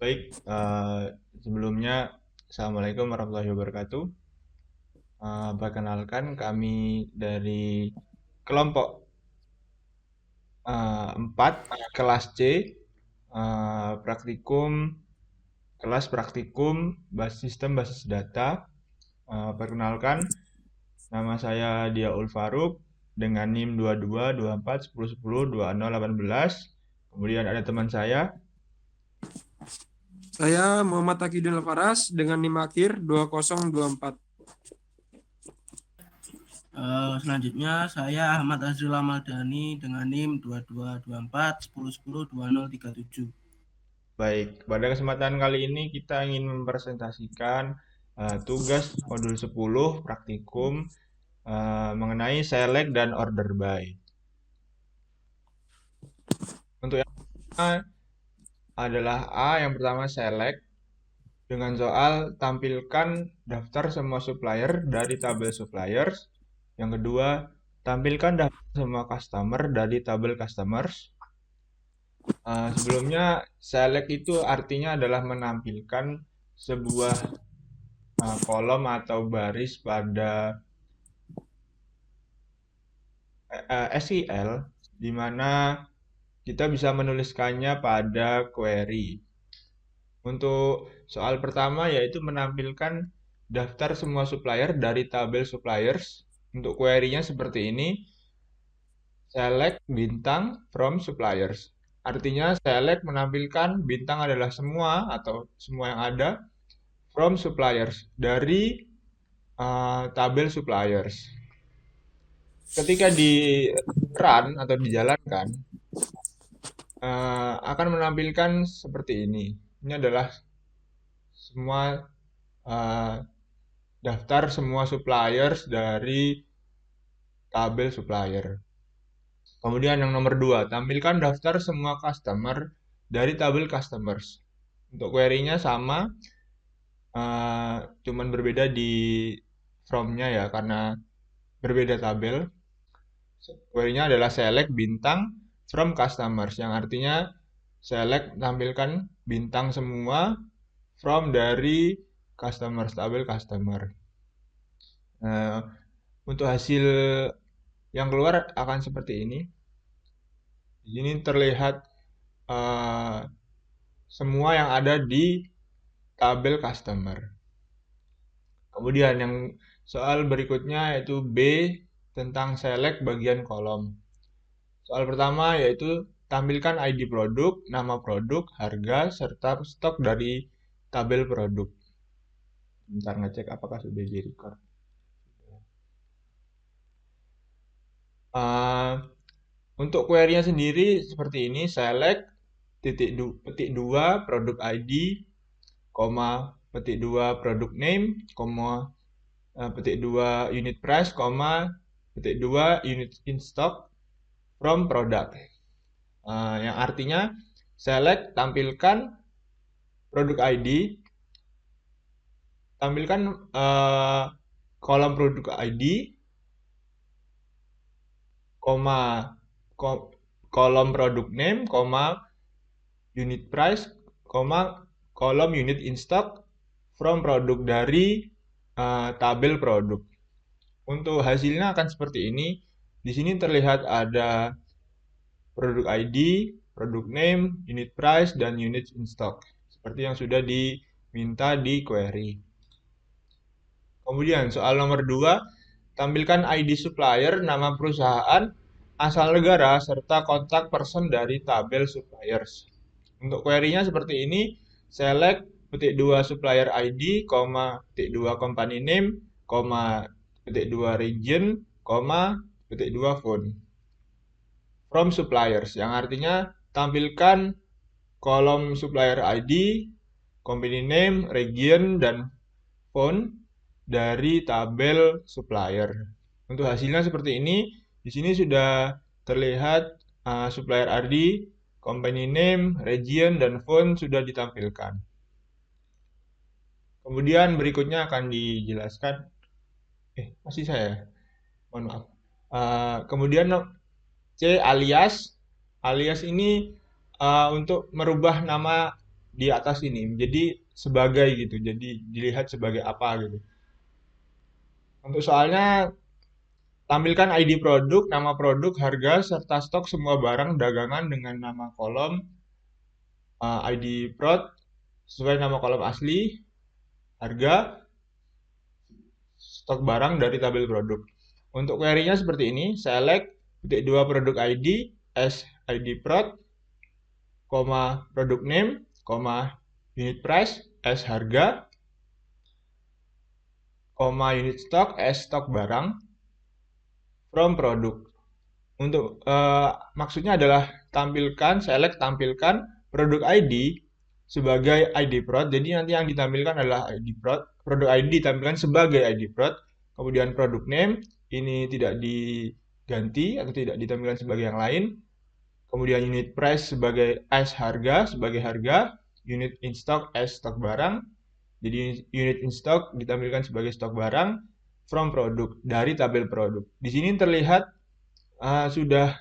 Baik, sebelumnya Assalamualaikum warahmatullahi wabarakatuh. Perkenalkan kami dari kelompok 4 kelas C, praktikum kelas praktikum sistem basis data. Perkenalkan, nama saya Diaul Faruk dengan NIM 222410102018. Kemudian ada teman saya. Saya Muhammad Akidul Faras dengan NIM akhir 2024. Selanjutnya saya Ahmad Azrul Maldani dengan NIM 222410102037. Baik, pada kesempatan kali ini kita ingin mempresentasikan tugas modul 10 praktikum mengenai select dan order by. Untuk yang pertama adalah yang pertama select dengan soal tampilkan daftar semua supplier dari tabel suppliers. Yang kedua, tampilkan daftar semua customer dari tabel customers. Sebelumnya, select itu artinya adalah menampilkan sebuah kolom atau baris pada SQL di mana kita bisa menuliskannya pada query. Untuk soal pertama yaitu menampilkan daftar semua supplier dari tabel suppliers. Untuk query-nya seperti ini, select bintang from suppliers. Artinya select menampilkan bintang adalah semua atau semua yang ada from suppliers dari tabel suppliers. Ketika di run atau dijalankan, akan menampilkan seperti ini. Ini adalah semua uh, daftar semua suppliers dari tabel supplier. Kemudian yang nomor 2, tampilkan daftar semua customer dari tabel customers. Untuk query-nya sama, cuman berbeda di from-nya ya, karena berbeda tabel. Query-nya adalah select bintang from customers, yang artinya select tampilkan bintang semua from dari customers, tabel customer. Nah, untuk hasil yang keluar akan seperti ini. Di sini terlihat uh, semua yang ada di tabel customer. Kemudian yang soal berikutnya yaitu B tentang select bagian kolom. Soal pertama yaitu tampilkan ID produk, nama produk, harga, serta stok dari tabel produk. Bentar ngecek apakah sudah di record. Untuk query-nya sendiri seperti ini, select petik 2 produk ID, koma petik 2 produk name, koma petik 2 unit price, koma petik 2 unit in stock from product. Yang artinya select tampilkan produk ID, tampilkan kolom produk ID, koma kolom produk name, koma unit price, koma kolom unit in stock from produk dari tabel produk. Untuk hasilnya akan seperti ini. Di sini terlihat ada produk ID, produk name, unit price, dan unit in stock. Seperti yang sudah diminta di query. Kemudian soal nomor 2, tampilkan ID supplier, nama perusahaan, asal negara, serta kontak person dari tabel suppliers. Untuk query-nya seperti ini, select petik 2 supplier ID, petik 2 company name, petik 2 region, petik 2 phone. From suppliers, yang artinya tampilkan kolom supplier ID, company name, region, dan phone dari tabel supplier. Untuk hasilnya seperti ini, di sini sudah terlihat supplier ID, company name, region, dan phone sudah ditampilkan. Kemudian berikutnya akan dijelaskan, masih saya, mohon maaf. Kemudian C alias, alias ini untuk merubah nama di atas ini menjadi sebagai gitu. Jadi dilihat sebagai apa gitu. Untuk soalnya tampilkan ID produk, nama produk, harga, serta stok semua barang dagangan dengan nama kolom ID prod sesuai nama kolom asli, harga, stok barang dari tabel produk. Untuk query-nya seperti ini, select titik 2 produk ID, S ID prod, produk name, unit price, S harga, unit stock, S stok barang, from produk. Untuk maksudnya adalah tampilkan produk ID sebagai ID prod. Jadi nanti yang ditampilkan adalah ID prod. Produk ID ditampilkan sebagai ID prod. Kemudian produk name ini tidak diganti atau tidak ditampilkan sebagai yang lain. Kemudian unit price sebagai S harga sebagai harga. Unit in stock S stok barang. Jadi unit in stock ditampilkan sebagai stok barang from produk dari tabel produk. Di sini terlihat sudah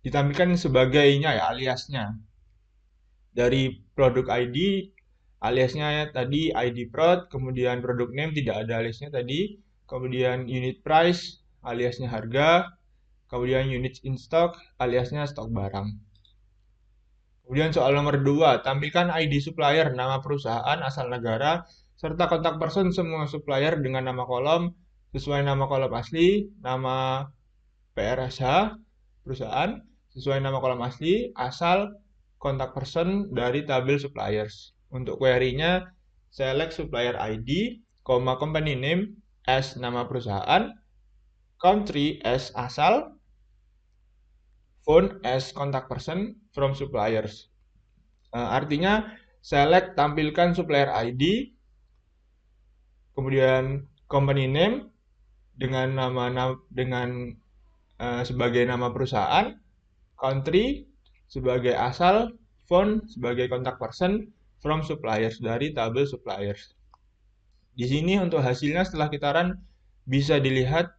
ditampilkan sebagainya ya aliasnya. Dari produk ID aliasnya tadi ID prod, kemudian produk name tidak ada aliasnya tadi, kemudian unit price aliasnya harga, kemudian unit in stock aliasnya stok barang. Kemudian soal nomor 2, tampilkan ID supplier, nama perusahaan, asal negara, serta kontak person semua supplier dengan nama kolom sesuai nama kolom asli, nama PRSH perusahaan sesuai nama kolom asli, asal, kontak person dari tabel suppliers. Untuk query-nya, select supplier ID, company name as nama perusahaan, country as asal, phone as contact person from suppliers. Artinya select tampilkan supplier ID, kemudian company name dengan sebagai nama perusahaan, country sebagai asal, phone sebagai contact person from suppliers dari tabel suppliers. Di sini untuk hasilnya setelah kita run bisa dilihat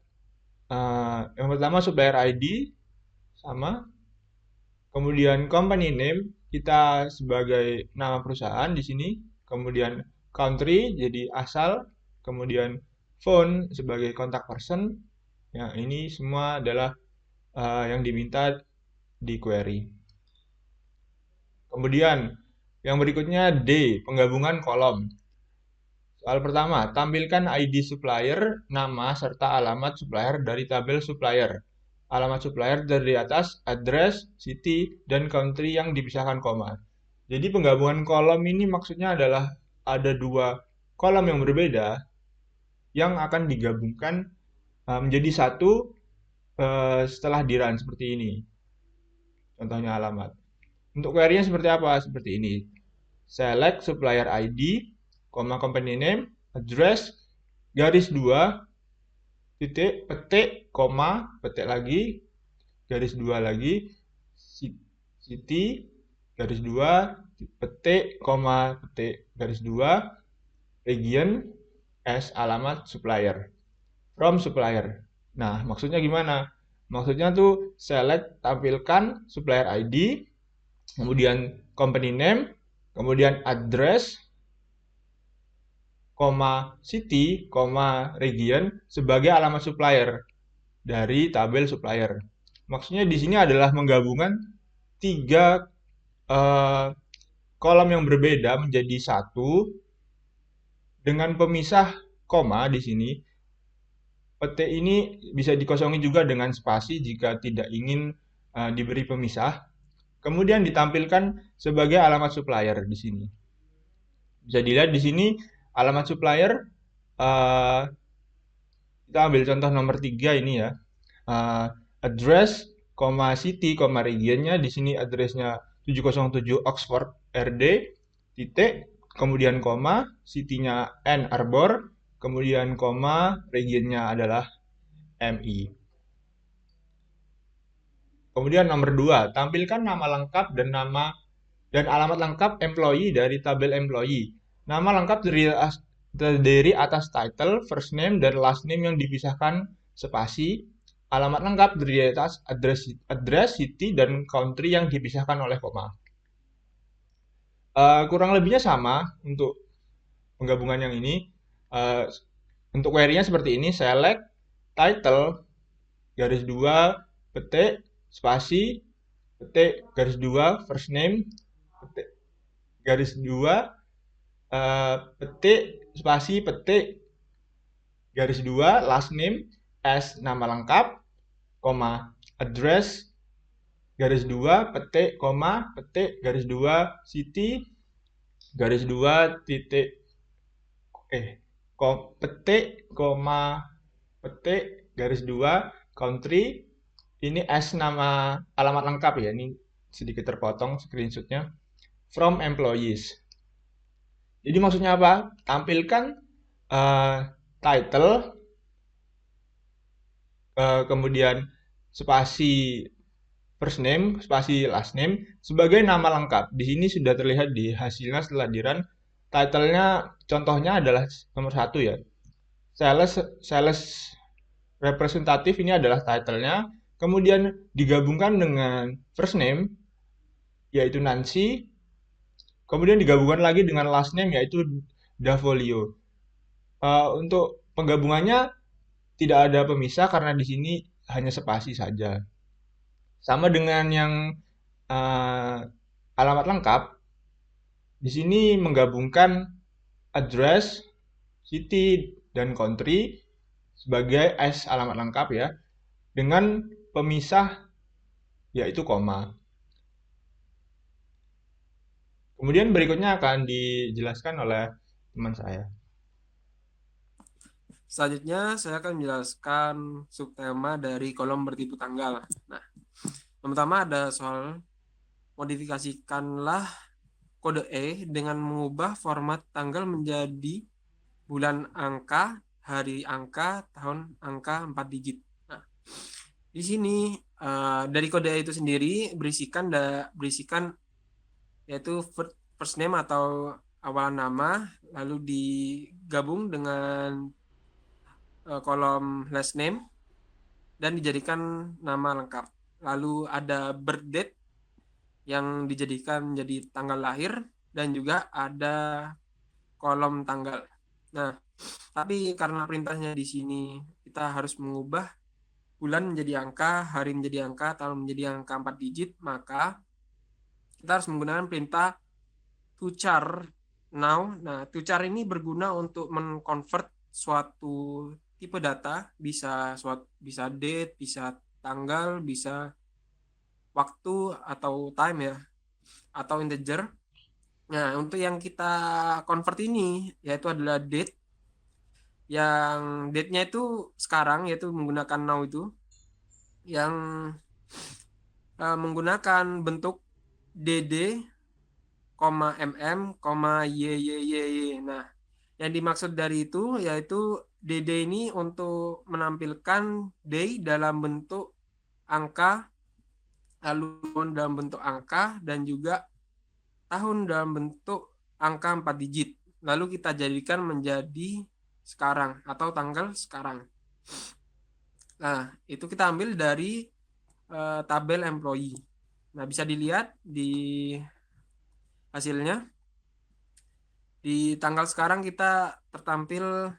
yang pertama supplier ID sama, kemudian company name kita sebagai nama perusahaan di sini, kemudian country jadi asal, kemudian phone sebagai contact person. Ya, ini semua adalah yang diminta di query. Kemudian yang berikutnya D, penggabungan kolom. Soal pertama, tampilkan ID supplier, nama serta alamat supplier dari tabel supplier. Alamat supplier dari atas, address, city, dan country yang dipisahkan koma. Jadi penggabungan kolom ini maksudnya adalah ada dua kolom yang berbeda yang akan digabungkan menjadi satu setelah di run seperti ini. Contohnya alamat. Untuk query-nya seperti apa? Seperti ini. Select supplier ID, company name, address, garis 2, titik, petik, koma, petik lagi, garis 2 lagi, city, garis 2, petik, koma, petik, garis 2, region, as alamat supplier, from supplier. Nah, maksudnya gimana? Maksudnya tuh select tampilkan supplier ID, kemudian company name, kemudian address, city, region sebagai alamat supplier dari tabel supplier. Maksudnya di sini adalah menggabungkan tiga kolom yang berbeda menjadi satu dengan pemisah koma di sini. Petik ini bisa dikosongi juga dengan spasi jika tidak ingin diberi pemisah. Kemudian ditampilkan sebagai alamat supplier di sini. Bisa dilihat di sini alamat supplier. Kita ambil contoh nomor 3 ini ya. Address, city, regionnya di sini addressnya 707 Oxford RD, titik, kemudian koma, city-nya Ann Arbor, kemudian koma, regionnya adalah MI. Kemudian nomor 2, tampilkan nama lengkap dan alamat lengkap employee dari tabel employee. Nama lengkap terdiri atas title, first name, dan last name yang dipisahkan spasi. Alamat lengkap terdiri atas address, city, dan country yang dipisahkan oleh koma. Kurang lebihnya sama untuk penggabungan yang ini. Eh, untuk query-nya seperti ini, select title garis 2 petik spasi petik garis 2 first name petik garis 2 petik spasi petik garis 2 last name as nama lengkap, koma address garis 2 petik koma petik garis 2 city garis 2 titik petik koma petik garis 2 country. Ini as nama alamat lengkap ya, ini sedikit terpotong screenshotnya. From employees. Jadi maksudnya apa? Tampilkan eh, title, kemudian spasi first name, spasi last name sebagai nama lengkap. Di sini sudah terlihat di hasilnya setelah di-run. Title-nya contohnya adalah nomor 1 ya. Sales representatif ini adalah title-nya. Kemudian digabungkan dengan first name yaitu Nancy. Kemudian digabungkan lagi dengan last name yaitu Davolio. Untuk penggabungannya tidak ada pemisah karena di sini hanya spasi saja. Sama dengan yang alamat lengkap, di sini menggabungkan address, city, dan country sebagai as alamat lengkap ya, dengan pemisah yaitu koma. Kemudian berikutnya akan dijelaskan oleh teman saya. Selanjutnya saya akan menjelaskan subtema dari kolom bertipe tanggal. Nah, pertama ada soal modifikasikanlah kode E dengan mengubah format tanggal menjadi bulan angka, hari angka, tahun angka 4 digit. Nah, di sini dari kode E itu sendiri berisikan yaitu first name atau awal nama, lalu digabung dengan kolom last name dan dijadikan nama lengkap. Lalu ada birth date yang dijadikan menjadi tanggal lahir dan juga ada kolom tanggal. Nah, tapi karena perintahnya di sini kita harus mengubah bulan menjadi angka, hari menjadi angka, tahun menjadi angka 4 digit, maka kita harus menggunakan perintah toChar now. Nah, toChar ini berguna untuk mengkonvert suatu tipe data, bisa date, bisa tanggal, bisa waktu atau time ya, atau integer. Nah, untuk yang kita convert ini yaitu adalah date. Yang date-nya itu sekarang yaitu menggunakan now itu yang menggunakan bentuk dd, mm, yy. Nah, yang dimaksud dari itu yaitu dd ini untuk menampilkan day dalam bentuk angka, lalu dalam bentuk angka, dan juga tahun dalam bentuk angka 4 digit. Lalu kita jadikan menjadi sekarang atau tanggal sekarang. Nah, itu kita ambil dari tabel employee. Nah, bisa dilihat di hasilnya. Di tanggal sekarang kita tertampil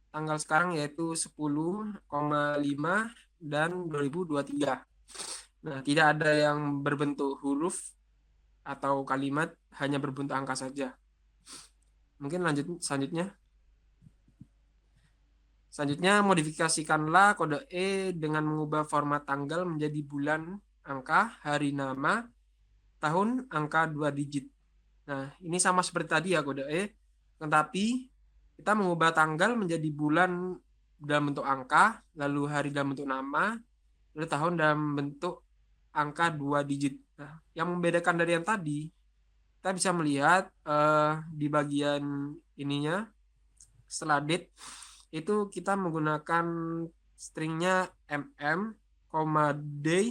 tanggal sekarang yaitu 10,5 dan 2023. Nah, tidak ada yang berbentuk huruf atau kalimat, hanya berbentuk angka saja. Mungkin selanjutnya. Selanjutnya, modifikasikanlah kode E dengan mengubah format tanggal menjadi bulan, angka, hari, nama, tahun, angka 2 digit. Nah, ini sama seperti tadi ya kode E, tetapi kita mengubah tanggal menjadi bulan dalam bentuk angka, lalu hari dalam bentuk nama, lalu tahun dalam bentuk angka 2 digit. Nah, yang membedakan dari yang tadi, kita bisa melihat di bagian ininya, setelah date, itu kita menggunakan stringnya day,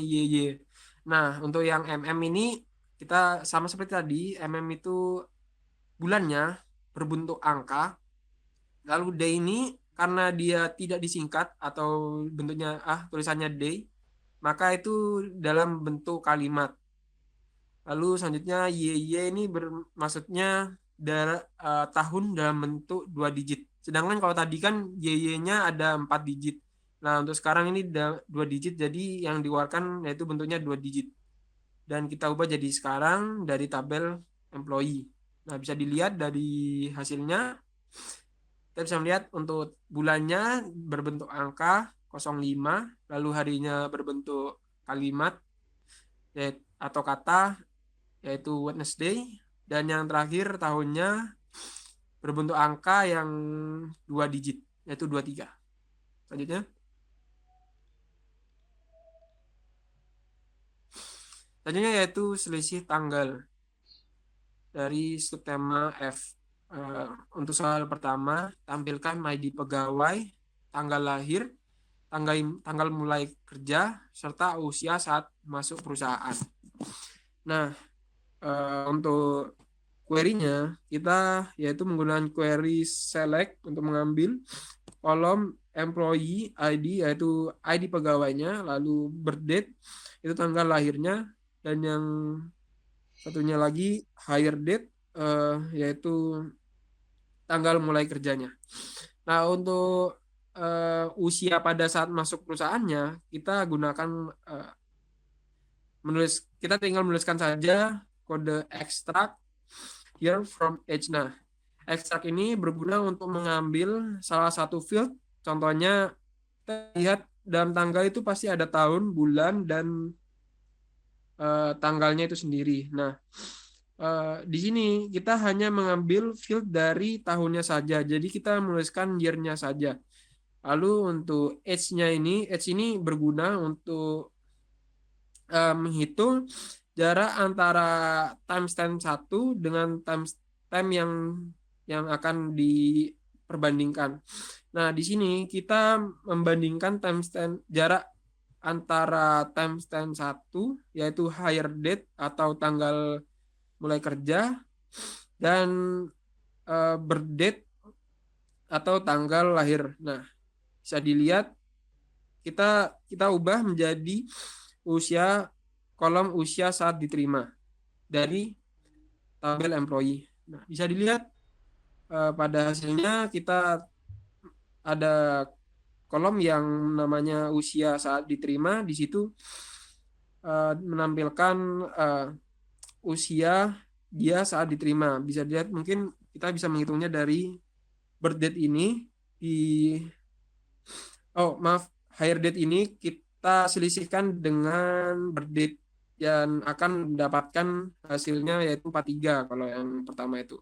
yy. Nah, untuk yang ini kita sama seperti tadi, itu bulannya berbentuk angka. Lalu day ini karena dia tidak disingkat atau bentuknya tulisannya day, maka itu dalam bentuk kalimat. Lalu selanjutnya YY ini maksudnya tahun dalam bentuk 2 digit. Sedangkan kalau tadi kan YY-nya ada 4 digit. Nah, untuk sekarang ini 2 digit, jadi yang dikeluarkan yaitu bentuknya 2 digit. Dan kita ubah jadi sekarang dari tabel employee. Nah, bisa dilihat dari hasilnya. Kita bisa melihat untuk bulannya berbentuk angka 05, lalu harinya berbentuk kalimat atau kata yaitu Wednesday, dan yang terakhir tahunnya berbentuk angka yang 2 digit yaitu 23. Selanjutnya yaitu selisih tanggal dari subtema F. Untuk soal pertama, tampilkan ID pegawai, tanggal lahir, tanggal mulai kerja, serta usia saat masuk perusahaan. Nah, untuk query-nya kita yaitu menggunakan query select untuk mengambil kolom employee ID yaitu ID pegawainya, lalu birthdate itu tanggal lahirnya, dan yang satunya lagi hire date yaitu tanggal mulai kerjanya. Nah, untuk usia pada saat masuk perusahaannya kita gunakan kita tinggal menuliskan saja kode extract here from age. Nah, extract ini berguna untuk mengambil salah satu field. Contohnya kita lihat dalam tanggal itu pasti ada tahun, bulan, dan tanggalnya itu sendiri. Nah, di sini kita hanya mengambil field dari tahunnya saja. Jadi kita menuliskan year-nya saja. Lalu untuk age ini berguna untuk menghitung jarak antara timestamp 1 dengan timestamp yang akan diperbandingkan. Nah, di sini kita membandingkan jarak antara timestamp 1 yaitu hire date atau tanggal mulai kerja, dan birthdate atau tanggal lahir. Nah, bisa dilihat kita ubah menjadi kolom usia saat diterima dari tabel employee. Nah, bisa dilihat pada hasilnya kita ada kolom yang namanya usia saat diterima. Di situ menampilkan usia dia saat diterima. Bisa dilihat, mungkin kita bisa menghitungnya dari birthdate ini hire date ini kita selisihkan dengan birthdate yang akan mendapatkan hasilnya yaitu 43 kalau yang pertama itu.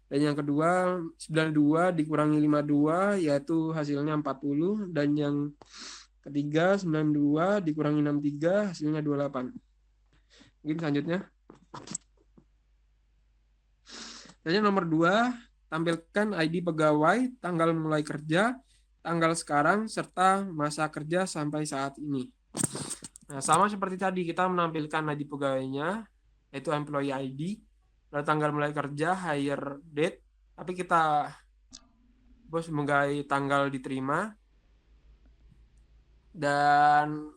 Dan yang kedua 92 dikurangi 52 yaitu hasilnya 40, dan yang ketiga 92 dikurangi 63 hasilnya 28. Mungkin selanjutnya. Dan nomor 2, tampilkan ID pegawai, tanggal mulai kerja, tanggal sekarang, serta masa kerja sampai saat ini. Nah, sama seperti tadi kita menampilkan ID pegawainya, yaitu employee ID, lalu tanggal mulai kerja, hire date, tapi kita sebagai tanggal diterima, dan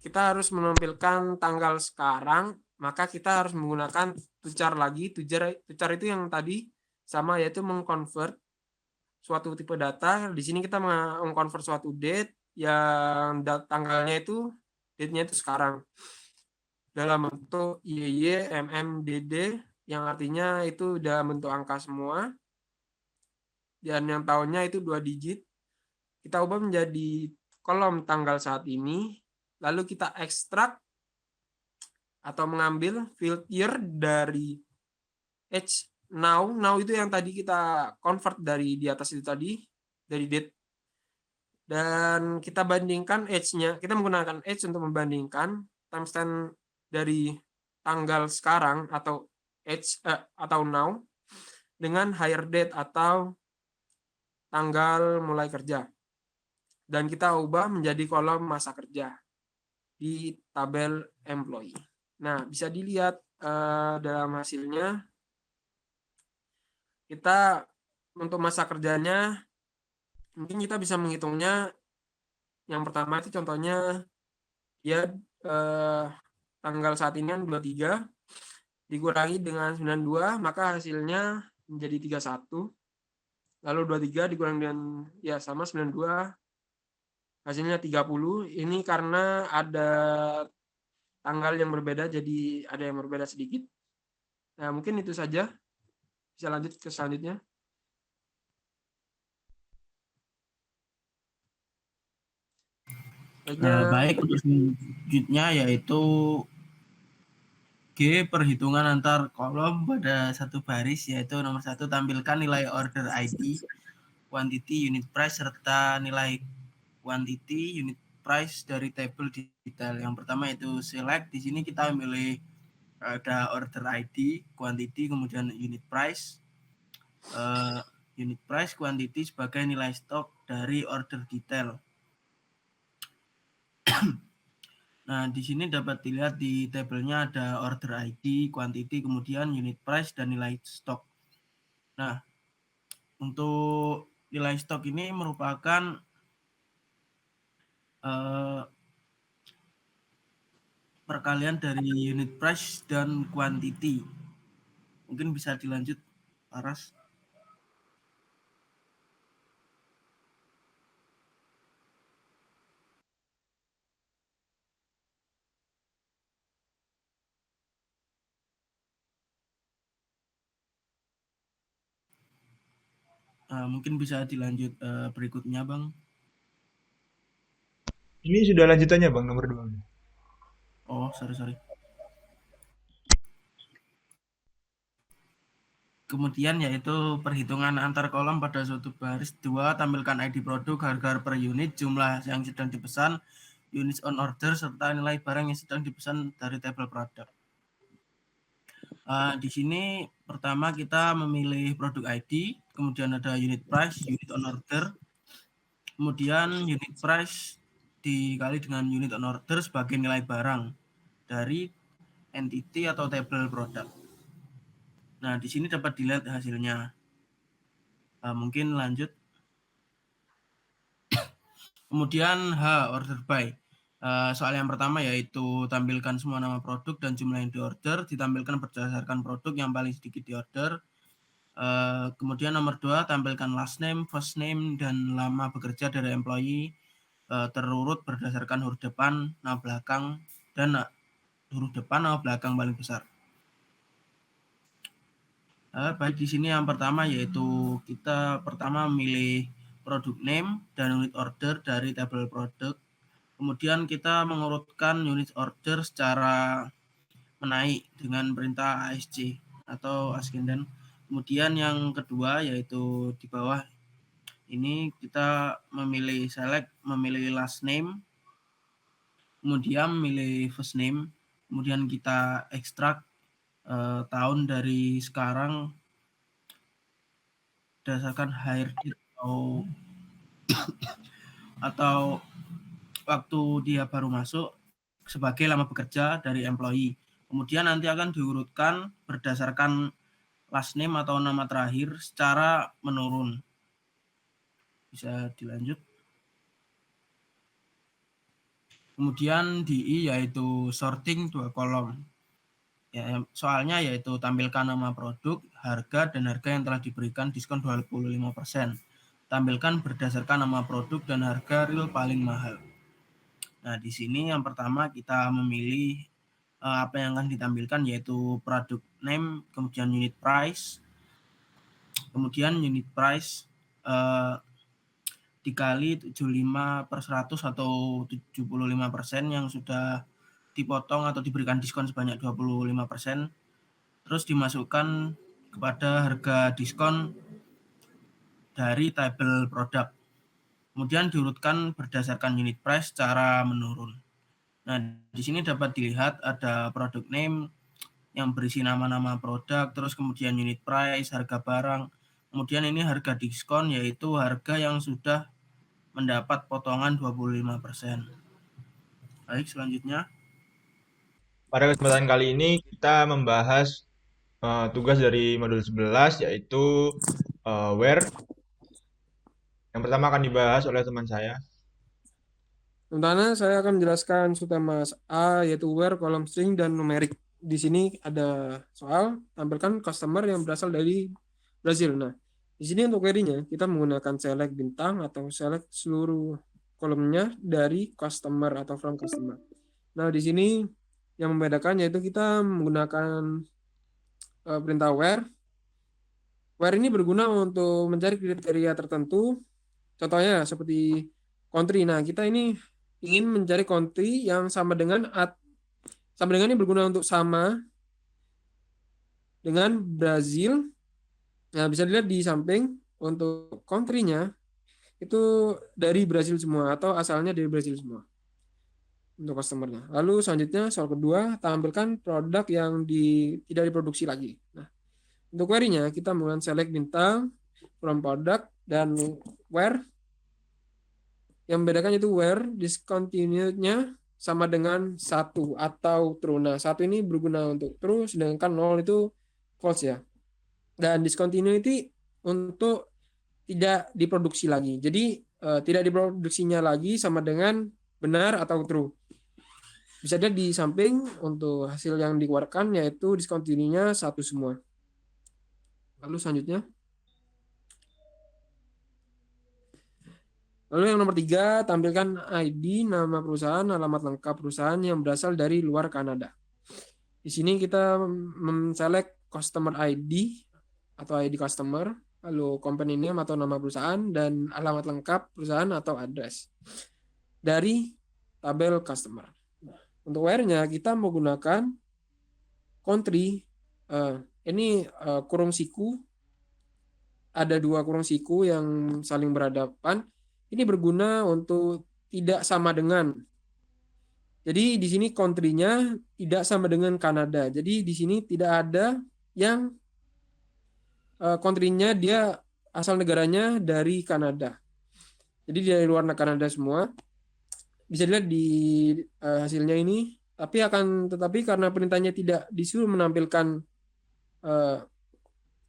kita harus menampilkan tanggal sekarang, maka kita harus menggunakan tucar lagi. Tucar itu yang tadi sama, yaitu mengconvert suatu tipe data. Di sini kita mengconvert suatu date yang tanggalnya itu date-nya itu sekarang dalam bentuk YY, MM, DD, yang artinya itu dalam bentuk angka semua, dan yang tahunnya itu 2 digit. Kita ubah menjadi kolom tanggal saat ini, lalu kita ekstrak atau mengambil field year dari age now itu yang tadi kita convert dari di atas itu tadi, dari date, dan kita bandingkan age-nya. Kita menggunakan age untuk membandingkan timestamp dari tanggal sekarang atau age atau now dengan hire date atau tanggal mulai kerja, dan kita ubah menjadi kolom masa kerja di tabel employee. Nah, bisa dilihat dalam hasilnya kita untuk masa kerjanya mungkin kita bisa menghitungnya. Yang pertama itu contohnya ya tanggal saat ini kan 23, dikurangi dengan 92, maka hasilnya menjadi 31. Lalu 23 dikurangi dengan ya sama 92, hasilnya 30. Ini karena ada tanggal yang berbeda, jadi ada yang berbeda sedikit. Nah, mungkin itu saja. Bisa lanjut ke selanjutnya. Baik, untuk selanjutnya yaitu G, perhitungan antar kolom pada satu baris, yaitu nomor 1, tampilkan nilai order ID, quantity, unit price, serta nilai quantity, unit price dari tabel detail. Yang pertama itu select. Di sini kita memilih ada order ID, quantity, kemudian unit price. Unit price, quantity sebagai nilai stok dari order detail. Nah, di sini dapat dilihat di tabelnya ada order ID, quantity, kemudian unit price, dan nilai stok. Nah, untuk nilai stok ini merupakan perkalian dari unit price dan quantity. Mungkin bisa dilanjut, Paras. Mungkin bisa dilanjut berikutnya, Bang. Ini sudah lanjutannya Bang, nomor 2. Oh, sorry. Kemudian yaitu perhitungan antar kolom pada suatu baris. 2, tampilkan ID produk, harga per unit, jumlah yang sedang dipesan, units on order, serta nilai barang yang sedang dipesan dari tabel produk. Di sini pertama kita memilih produk ID, kemudian ada unit price, unit on order, kemudian unit price dikali dengan unit on order sebagai nilai barang dari entity atau tabel produk. Nah, di sini dapat dilihat hasilnya. Mungkin lanjut. Kemudian H, order by. Soal yang pertama yaitu tampilkan semua nama produk dan jumlah yang diorder, ditampilkan berdasarkan produk yang paling sedikit diorder. Kemudian nomor 2, tampilkan last name, first name, dan lama bekerja dari employee terurut berdasarkan huruf depan, nama belakang, dan huruf depan, nama belakang paling besar. Baik, di sini yang pertama yaitu kita pertama memilih produk name dan unit order dari tabel produk. Kemudian kita mengurutkan unit order secara menaik dengan perintah ASC atau ascending. Kemudian yang kedua yaitu di bawah ini kita memilih select, memilih last name, kemudian memilih first name, kemudian kita ekstrak tahun dari sekarang berdasarkan hire date atau waktu dia baru masuk sebagai lama bekerja dari employee. Kemudian nanti akan diurutkan berdasarkan last name atau nama terakhir secara menurun. Bisa dilanjut. Kemudian di I yaitu sorting 2 kolom. Ya, soalnya yaitu tampilkan nama produk, harga, dan harga yang telah diberikan diskon 25%. Tampilkan berdasarkan nama produk dan harga real paling mahal. Nah, di sini yang pertama kita memilih apa yang akan ditampilkan yaitu produk name, kemudian unit price, kemudian unit price dikali 75/100 atau 75% yang sudah dipotong atau diberikan diskon sebanyak 25%, terus dimasukkan kepada harga diskon dari tabel produk. Kemudian diurutkan berdasarkan unit price secara menurun. Nah, di sini dapat dilihat ada produk name yang berisi nama-nama produk, terus kemudian unit price, harga barang. Kemudian ini harga diskon yaitu harga yang sudah mendapat potongan 25%. Baik, selanjutnya. Pada kesempatan kali ini kita membahas tugas dari modul 11 yaitu where. Yang pertama akan dibahas oleh teman saya. Sementara saya akan menjelaskan subtema A yaitu where, kolom string, dan numerik. di sini ada soal tampilkan customer yang berasal dari Brazil. Nah, di sini untuk query-nya kita menggunakan select bintang atau select seluruh kolomnya dari customer atau from customer. Nah, di sini yang membedakan yaitu kita menggunakan perintah where. Where ini berguna untuk mencari kriteria tertentu. Contohnya seperti country. Nah, kita ini ingin mencari country yang sama dengan ini berguna untuk sama dengan Brazil. Nah, bisa dilihat di samping untuk country-nya itu dari Brazil semua atau asalnya dari Brazil semua untuk customer-nya. Lalu selanjutnya soal kedua, tampilkan produk yang tidak diproduksi lagi. Nah, untuk query-nya kita menggunakan select bintang from product dan where. Yang membedakan itu where discontinued-nya sama dengan 1 atau true. Nah, 1 ini berguna untuk true, sedangkan 0 itu false ya. Dan discontinuity untuk tidak diproduksi lagi. Jadi tidak diproduksinya lagi sama dengan benar atau true. Bisa dilihat di samping untuk hasil yang dikeluarkan yaitu discontinue-nya 1 semua. Lalu selanjutnya. Lalu yang nomor 3, tampilkan ID, nama perusahaan, alamat lengkap perusahaan yang berasal dari luar Kanada. Di sini kita men-select customer ID atau ID customer, lalu company name atau nama perusahaan, dan alamat lengkap perusahaan atau address dari tabel customer. Untuk where-nya kita menggunakan country, ini kurung siku, ada 2 kurung siku yang saling berhadapan. Ini berguna untuk tidak sama dengan. Jadi di sini country-nya tidak sama dengan Kanada. Jadi di sini tidak ada yang country-nya dia asal negaranya dari Kanada. Jadi dari luar Kanada semua. Bisa dilihat di hasilnya ini. Tetapi karena perintahnya tidak disuruh menampilkan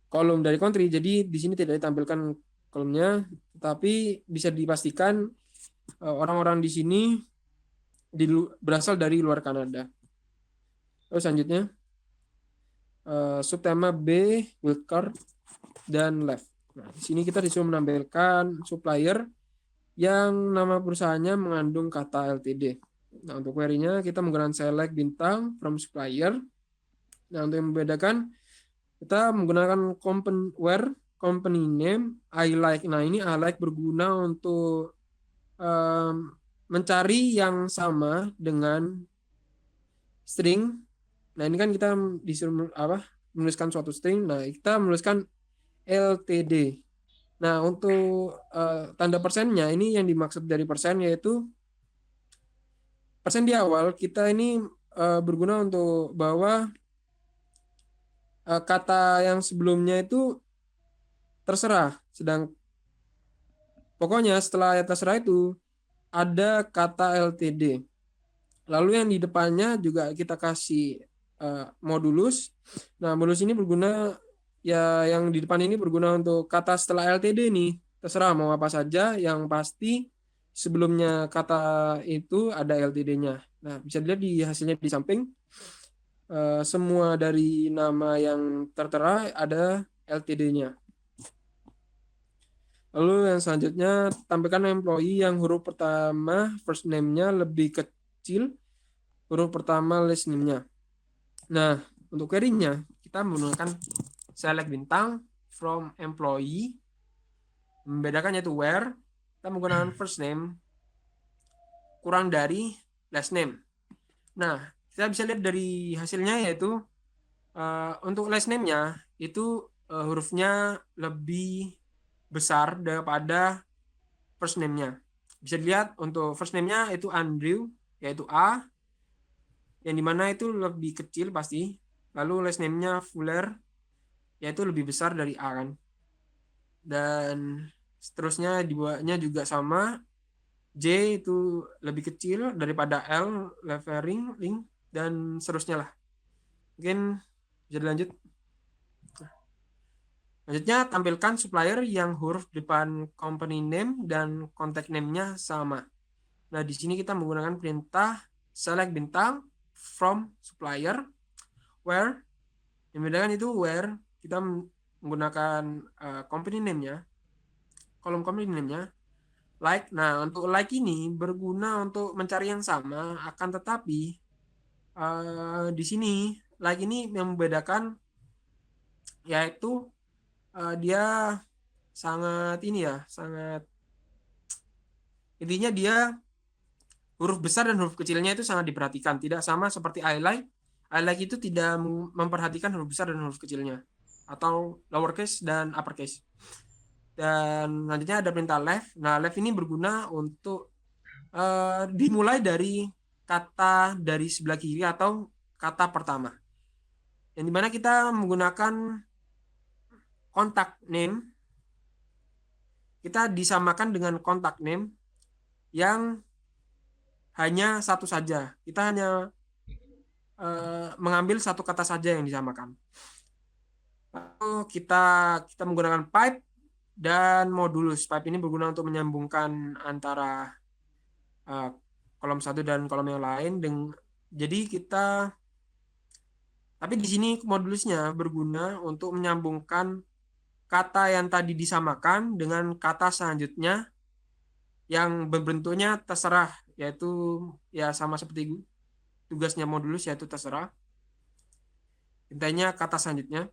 kolom dari country, jadi di sini tidak ditampilkan kolomnya, tetapi bisa dipastikan orang-orang di sini berasal dari luar Kanada. Lalu selanjutnya subtema B, wildcard dan left. Nah, di sini kita disuruh menampilkan supplier yang nama perusahaannya mengandung kata LTD. Nah, untuk query-nya kita menggunakan select bintang from supplier. Nah, untuk yang membedakan kita menggunakan company name I like. Nah, ini I like berguna untuk mencari yang sama dengan string. Nah, ini kan kita disuruh menuliskan suatu string. Nah, kita menuliskan LTD. Nah, untuk tanda persennya ini yang dimaksud dari persen yaitu persen di awal kita ini berguna untuk bahwa kata yang sebelumnya itu terserah. Pokoknya setelah terserah itu ada kata LTD. Lalu yang di depannya juga kita kasih modulus. Nah, modulus ini berguna ya, yang di depan ini berguna untuk kata setelah LTD nih. Terserah mau apa saja, yang pasti sebelumnya kata itu ada LTD-nya. Nah, bisa dilihat di hasilnya di samping. Semua dari nama yang tertera ada LTD-nya. Lalu yang selanjutnya, tampilkan employee yang huruf pertama first name-nya lebih kecil huruf pertama last name-nya. Nah, untuk query-nya kita menggunakan select bintang from employee. Membedakan yaitu where kita menggunakan first name kurang dari last name. Nah, kita bisa lihat dari hasilnya yaitu untuk last name-nya itu hurufnya lebih besar daripada first name-nya. Bisa dilihat untuk first name-nya itu Andrew, yaitu A, yang dimana itu lebih kecil pasti. Lalu last name-nya Fuller, yaitu lebih besar dari A kan. Dan seterusnya dibuatnya juga sama. J itu lebih kecil daripada L, Levering, Link, dan seterusnya lah. Mungkin bisa dilanjut. Selanjutnya, tampilkan supplier yang huruf depan company name dan contact name-nya sama. Nah, di sini kita menggunakan perintah select bintang from supplier. where, yang membedakan itu where kita menggunakan company name-nya, kolom company name-nya, like. Nah, untuk like ini berguna untuk mencari yang sama, akan tetapi di sini like ini yang membedakan yaitu dia sangat ini ya, sangat intinya dia huruf besar dan huruf kecilnya itu sangat diperhatikan, tidak sama seperti I like. I like itu tidak memperhatikan huruf besar dan huruf kecilnya, atau lowercase dan uppercase. Dan selanjutnya ada perintah left. Nah, left ini berguna untuk dimulai dari kata dari sebelah kiri atau kata pertama, yang dimana kita menggunakan contact name, kita disamakan dengan contact name yang hanya satu saja. Kita hanya mengambil satu kata saja yang disamakan. Lalu kita menggunakan pipe dan modulus. Pipe ini berguna untuk menyambungkan antara kolom satu dan kolom yang lain. Jadi tapi di sini modulusnya berguna untuk menyambungkan kata yang tadi disamakan dengan kata selanjutnya yang berbentuknya terserah, yaitu ya sama seperti tugasnya modulus, yaitu terserah. Intinya kata selanjutnya.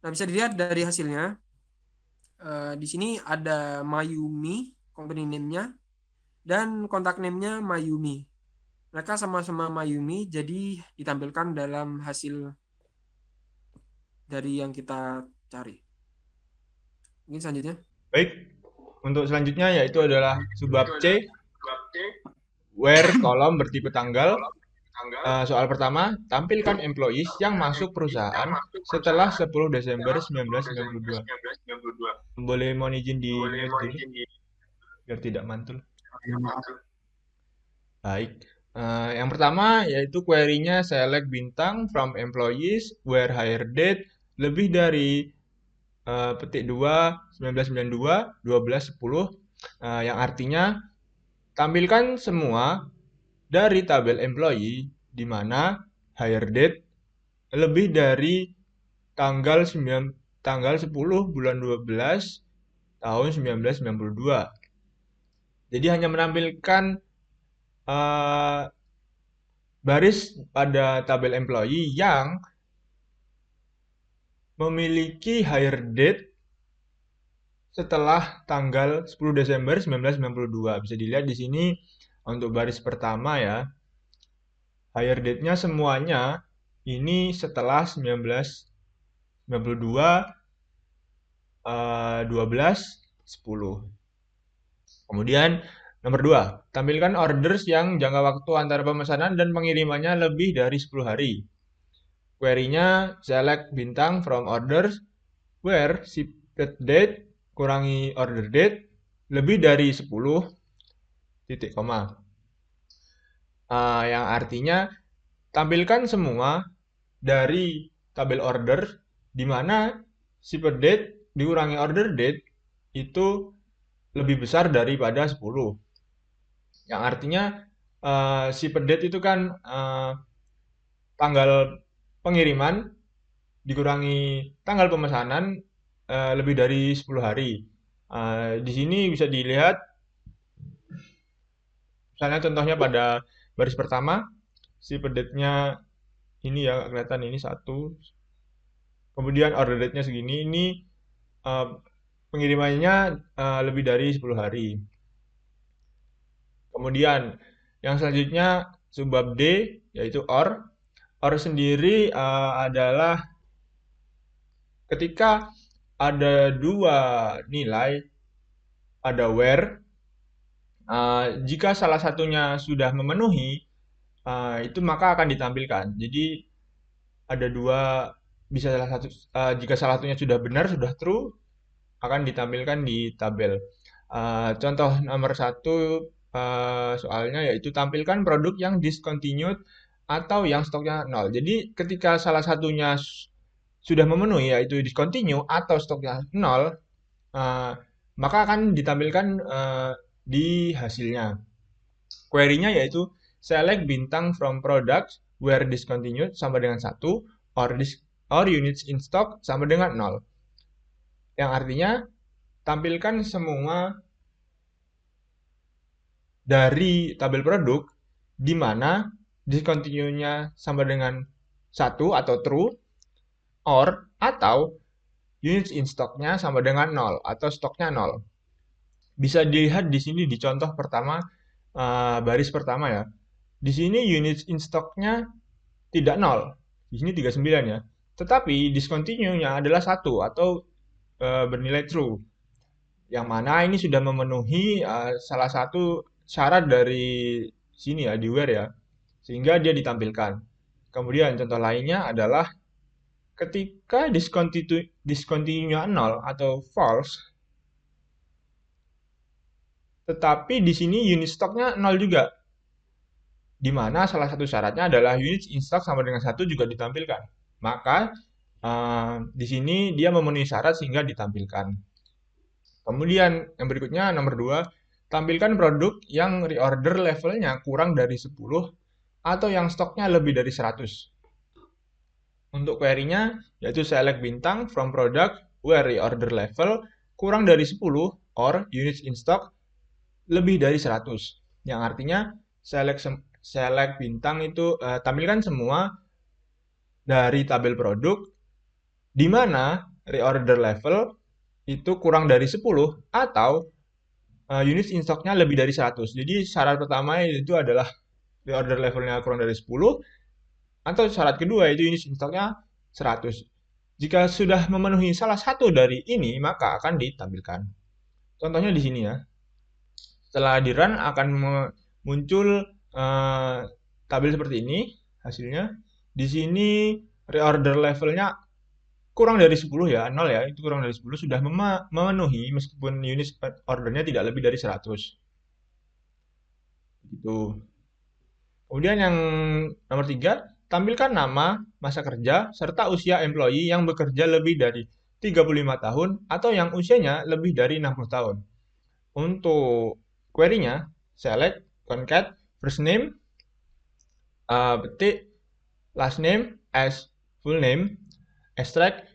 Nah, bisa dilihat dari hasilnya. Di sini ada Mayumi, company name-nya, dan kontak name-nya Mayumi. Mereka sama-sama Mayumi, jadi ditampilkan dalam hasil dari yang kita cari. Mungkin selanjutnya. Baik, untuk selanjutnya yaitu adalah subbab C, where kolom bertipe tanggal. Soal pertama, tampilkan employees yang masuk perusahaan setelah 10 Desember 1992. Boleh mohon izin di mute dulu, biar tidak mantul. Baik. Yang pertama yaitu query-nya select bintang from employees where hire date lebih dari petik 2 1992 12 10, yang artinya tampilkan semua dari tabel employee di mana hire date lebih dari tanggal 10 bulan 12 tahun 1992. Jadi hanya menampilkan baris pada tabel employee yang memiliki hire date setelah tanggal 10 Desember 1992. Bisa dilihat di sini untuk baris pertama ya. Hire date-nya semuanya ini setelah 1992 12 10. Kemudian nomor 2, tampilkan orders yang jangka waktu antara pemesanan dan pengirimannya lebih dari 10 hari. Query-nya select bintang from orders where shipped date kurangi order date lebih dari 10 titik koma. Yang artinya tampilkan semua dari tabel order di mana shipped date dikurangi order date itu lebih besar daripada 10. Yang artinya shipped date itu kan tanggal pengiriman dikurangi tanggal pemesanan lebih dari 10 hari. Di sini bisa dilihat, misalnya contohnya pada baris pertama, shipped date-nya ini ya, kelihatan ini 1. Kemudian order date-nya segini, ini pengirimannya lebih dari 10 hari. Kemudian yang selanjutnya subbab D yaitu OR. OR sendiri adalah ketika ada dua nilai, ada where, jika salah satunya sudah memenuhi, itu maka akan ditampilkan. Jadi ada dua, bisa salah satu, jika salah satunya sudah benar, sudah true, akan ditampilkan di tabel. Contoh nomor 1 soalnya yaitu tampilkan produk yang discontinued atau yang stoknya 0. Jadi ketika salah satunya sudah memenuhi yaitu discontinue atau stoknya 0, maka akan ditampilkan di hasilnya. Query-nya yaitu select bintang from products where discontinued sama dengan 1 or units in stock sama dengan 0. Yang artinya tampilkan semua dari tabel produk di mana discontinue-nya sama dengan 1 atau true, or atau units in stock-nya sama dengan 0 atau stoknya 0. Bisa dilihat di sini di contoh pertama, baris pertama ya. Di sini units in stock-nya tidak 0. Di sini 39 ya. Tetapi discontinue-nya adalah 1 atau bernilai true. Yang mana ini sudah memenuhi salah satu syarat dari sini ya, di where ya. Sehingga dia ditampilkan. Kemudian contoh lainnya adalah ketika discontinue-nya 0 atau false, tetapi di sini unit stoknya 0 juga. Di mana salah satu syaratnya adalah unit in stock sama dengan 1 juga ditampilkan. Maka di sini dia memenuhi syarat sehingga ditampilkan. Kemudian yang berikutnya nomor 2, tampilkan produk yang reorder levelnya kurang dari 10 atau yang stoknya lebih dari 100. Untuk query-nya yaitu select bintang from product where reorder level kurang dari 10 or units in stock lebih dari 100. Yang artinya select bintang itu tampilkan semua dari tabel produk di mana reorder level itu kurang dari 10 atau units in stock-nya lebih dari 100. Jadi syarat pertama itu adalah reorder levelnya kurang dari 10 atau syarat kedua itu units in stock-nya 100. Jika sudah memenuhi salah satu dari ini maka akan ditampilkan. Contohnya di sini ya. Setelah di run akan muncul tabel seperti ini hasilnya. Di sini reorder levelnya kurang dari 10 ya, 0 ya, itu kurang dari 10 sudah memenuhi meskipun unit ordernya tidak lebih dari 100. Gitu. Kemudian yang nomor 3, tampilkan nama, masa kerja, serta usia employee yang bekerja lebih dari 35 tahun atau yang usianya lebih dari 60 tahun. Untuk query-nya, select, concat, first name, petik, last name as full name, extract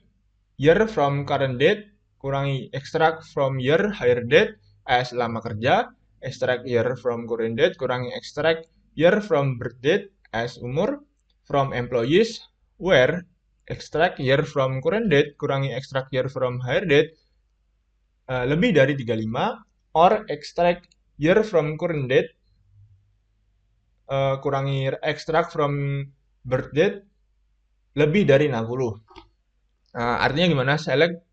year from current date, kurangi extract from year hire date as lama kerja, extract year from current date, kurangi extract year from birth date as umur, from employees, where extract year from current date, kurangi extract year from hire date, lebih dari 35, or extract year from current date, kurangi extract from birth date, lebih dari 60. Artinya gimana? Select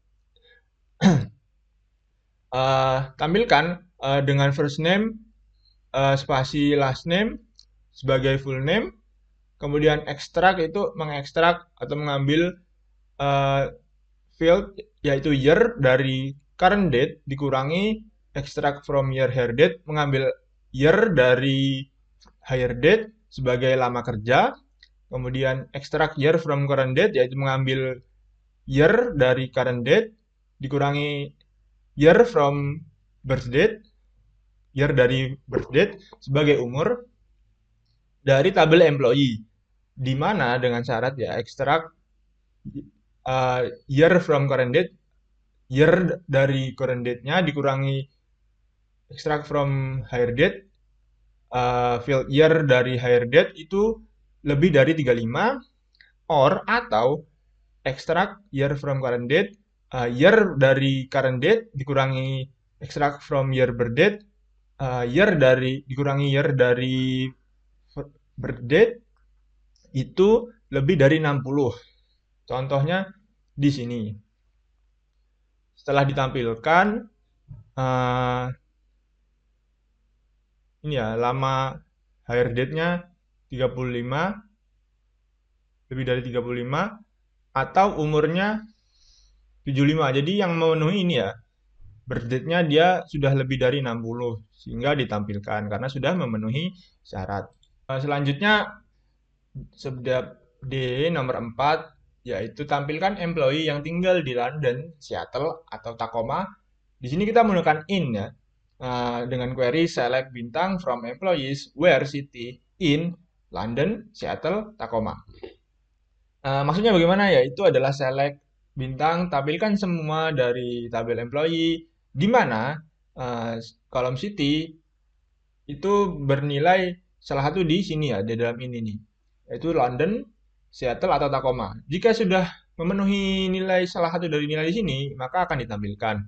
tampilkan dengan first name spasi last name sebagai full name, kemudian extract itu mengekstrak atau mengambil field yaitu year dari current date dikurangi extract from year hire date, mengambil year dari hire date sebagai lama kerja, kemudian extract year from current date yaitu mengambil year dari current date dikurangi year from birth date, year dari birth date sebagai umur dari tabel employee, di mana dengan syarat ya extract year from current date, year dari current date-nya dikurangi extract from hire date, field year dari hire date itu lebih dari 35, or atau extract year from current date, year dari current date dikurangi extract from year birth date, dikurangi year dari birth date itu lebih dari 60. Contohnya di sini. Setelah ditampilkan ini ya, lama hire date-nya 35, lebih dari 35, atau umurnya 75. Jadi yang memenuhi ini ya, birth date-nya dia sudah lebih dari 60, sehingga ditampilkan karena sudah memenuhi syarat. Selanjutnya, step D nomor 4, yaitu tampilkan employee yang tinggal di London, Seattle, atau Tacoma. Di sini kita menggunakan in ya, dengan query select bintang from employees where city in London, Seattle, Tacoma. Maksudnya bagaimana ya? Itu adalah select bintang, tampilkan semua dari tabel employee, di mana kolom city itu bernilai salah satu di sini ya, di dalam ini nih, yaitu London, Seattle, atau Tacoma. Jika sudah memenuhi nilai salah satu dari nilai di sini, maka akan ditampilkan.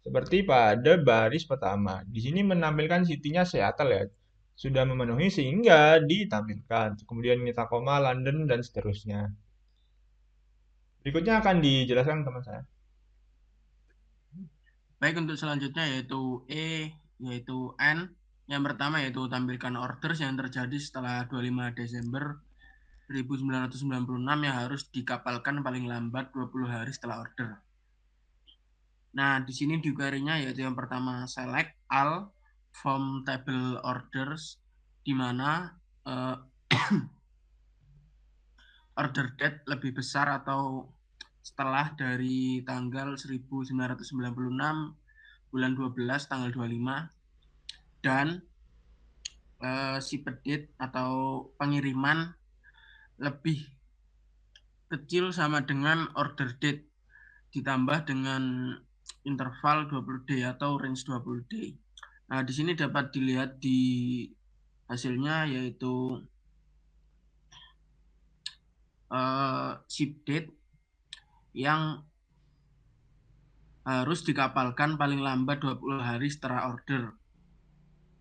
Seperti pada baris pertama. Di sini menampilkan city-nya Seattle ya. Sudah memenuhi sehingga ditampilkan. Kemudian ini Tacoma, London, dan seterusnya. Berikutnya akan dijelaskan teman saya. Baik, untuk selanjutnya yaitu yaitu N. Yang pertama yaitu tampilkan orders yang terjadi setelah 25 Desember 1996 yang harus dikapalkan paling lambat 20 hari setelah order. Nah, di sini di query-nya yaitu yang pertama select all from table orders, di mana order date lebih besar atau setelah dari tanggal 1996 bulan 12 tanggal 25, dan ship date atau pengiriman lebih kecil sama dengan order date ditambah dengan interval 20 day atau range 20 day. Nah, di sini dapat dilihat di hasilnya yaitu ship date yang harus dikapalkan paling lambat 20 hari setelah order.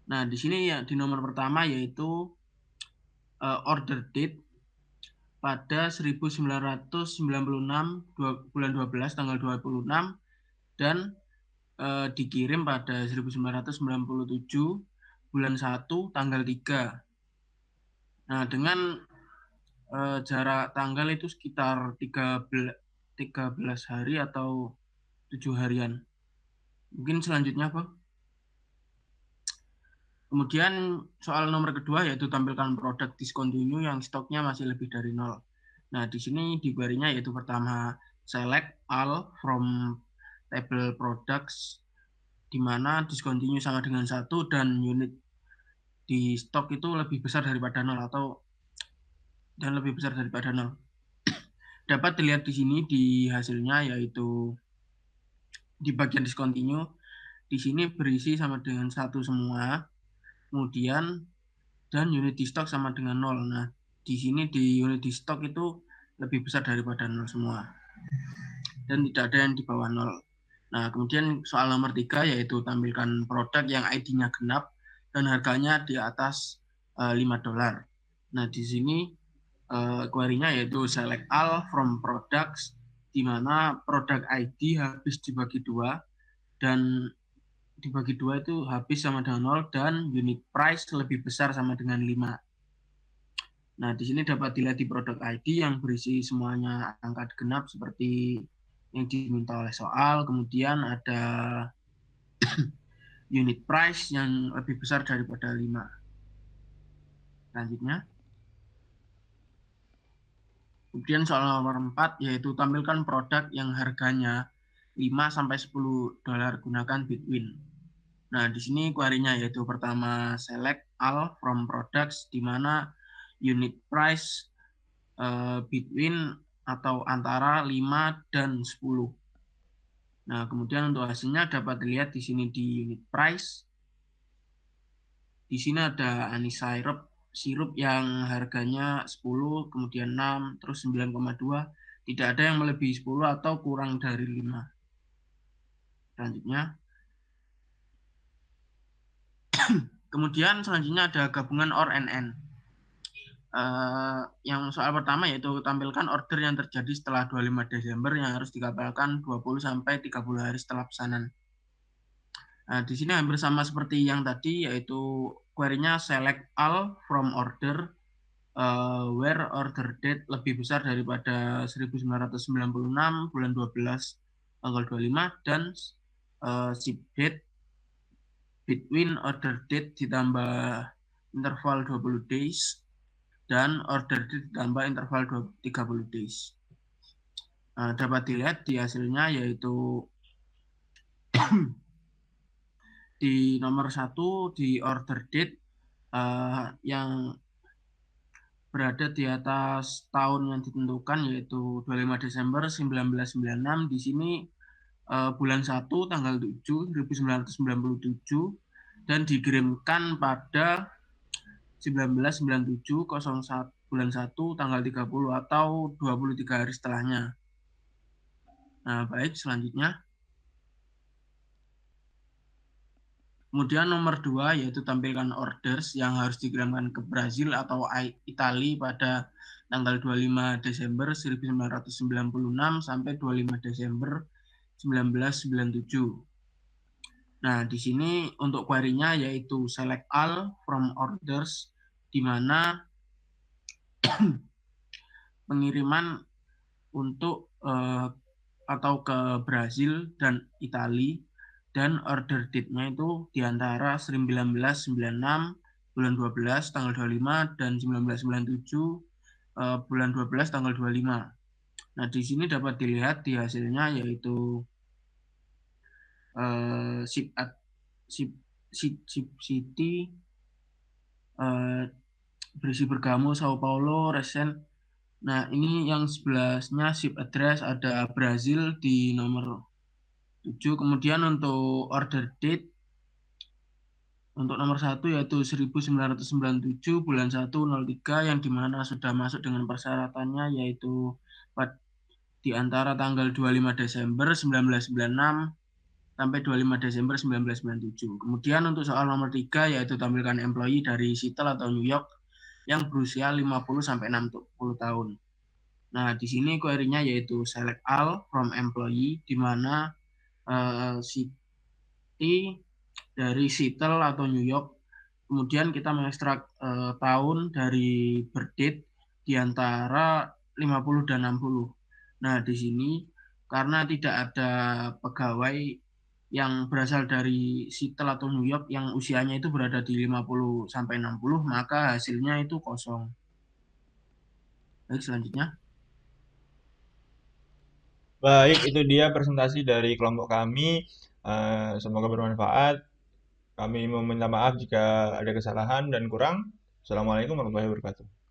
Nah, di sini ya di nomor pertama yaitu order date pada 1996 bulan 12 tanggal 26 dan dikirim pada 1997 bulan 1 tanggal 3. Nah, dengan jarak tanggal itu sekitar 13 hari atau 7 harian. Mungkin selanjutnya, Bang. Kemudian soal nomor kedua yaitu tampilkan produk discontinue yang stoknya masih lebih dari 0. Nah, di sini di query-nya yaitu pertama select all from table products, di mana discontinue sama dengan 1 dan unit di stok itu lebih besar daripada 0 dan lebih besar daripada 0. Dapat dilihat di sini di hasilnya yaitu di bagian discontinue, di sini berisi sama dengan 1 semua. Kemudian dan unit di stok sama dengan 0. Nah, di sini di unit di stok itu lebih besar daripada 0 semua. Dan tidak ada yang di bawah 0. Nah, kemudian soal nomor 3 yaitu tampilkan produk yang ID-nya genap dan harganya di atas $5. Nah, di sini query-nya yaitu select all from products, di mana produk ID habis dibagi 2 dan dibagi 2 itu habis sama dengan 0 dan unit price lebih besar sama dengan 5. Nah, di sini dapat dilihat di produk ID yang berisi semuanya angka genap seperti yang diminta oleh soal. Kemudian ada unit price yang lebih besar daripada 5. Selanjutnya. Kemudian soal nomor 4 yaitu tampilkan produk yang harganya $5-10 gunakan Bitwin. Nah, di sini query-nya yaitu pertama select all from products, di mana unit price Bitwin atau antara 5 dan 10. Nah, kemudian untuk hasilnya dapat dilihat di sini di unit price. Di sini ada Anis sirup yang harganya 10, kemudian 6, terus 9,2. Tidak ada yang melebihi 10 atau kurang dari 5. Selanjutnya. Kemudian selanjutnya ada gabungan OR NN. Yang soal pertama yaitu tampilkan order yang terjadi setelah 25 Desember yang harus dikapalkan 20-30 hari setelah pesanan. Nah, di sini hampir sama seperti yang tadi yaitu query-nya select all from order where order date lebih besar daripada 1996 bulan 12 tanggal 25 dan ship date between order date ditambah interval 20 days dan order date ditambah interval 30 days. Dapat dilihat di hasilnya yaitu di nomor 1 di order date yang berada di atas tahun yang ditentukan, yaitu 25 Desember 1996. Di sini bulan 1 tanggal 7 1997 dan dikirimkan pada 1997 bulan 1 tanggal 30 atau 23 hari setelahnya. Nah, baik, selanjutnya. Kemudian nomor 2 yaitu tampilkan orders yang harus dikirimkan ke Brazil atau Italia pada tanggal 25 Desember 1996 sampai 25 Desember 1997. Nah, di sini untuk query-nya yaitu select all from orders, di mana pengiriman untuk atau ke Brazil dan Italia dan order date-nya itu di antara 1996 bulan 12 tanggal 25 dan 1997 bulan 12 tanggal 25. Nah, di sini dapat dilihat di hasilnya yaitu City berisi Bergamo, Sao Paulo, Resen. Nah, ini yang sebelahnya ship address ada Brazil di nomor 7. Kemudian untuk order date untuk nomor 1 yaitu 1997 bulan 1/03 yang dimana sudah masuk dengan persyaratannya yaitu di antara tanggal 25 Desember 1996 sampai 25 Desember 1997. Kemudian untuk soal nomor 3 yaitu tampilkan employee dari Seattle atau New York yang berusia 50 sampai 60 tahun. Nah, di sini query-nya yaitu select all from employee, di mana city dari Seattle atau New York. Kemudian kita mengekstrak tahun dari birth date di antara 50 dan 60. Nah, di sini karena tidak ada pegawai yang berasal dari Seattle atau New York yang usianya itu berada di 50 sampai 60, maka hasilnya itu kosong. Baik, selanjutnya. Baik, itu dia presentasi dari kelompok kami. Semoga bermanfaat. Kami meminta maaf jika ada kesalahan dan kurang. Assalamualaikum warahmatullahi wabarakatuh.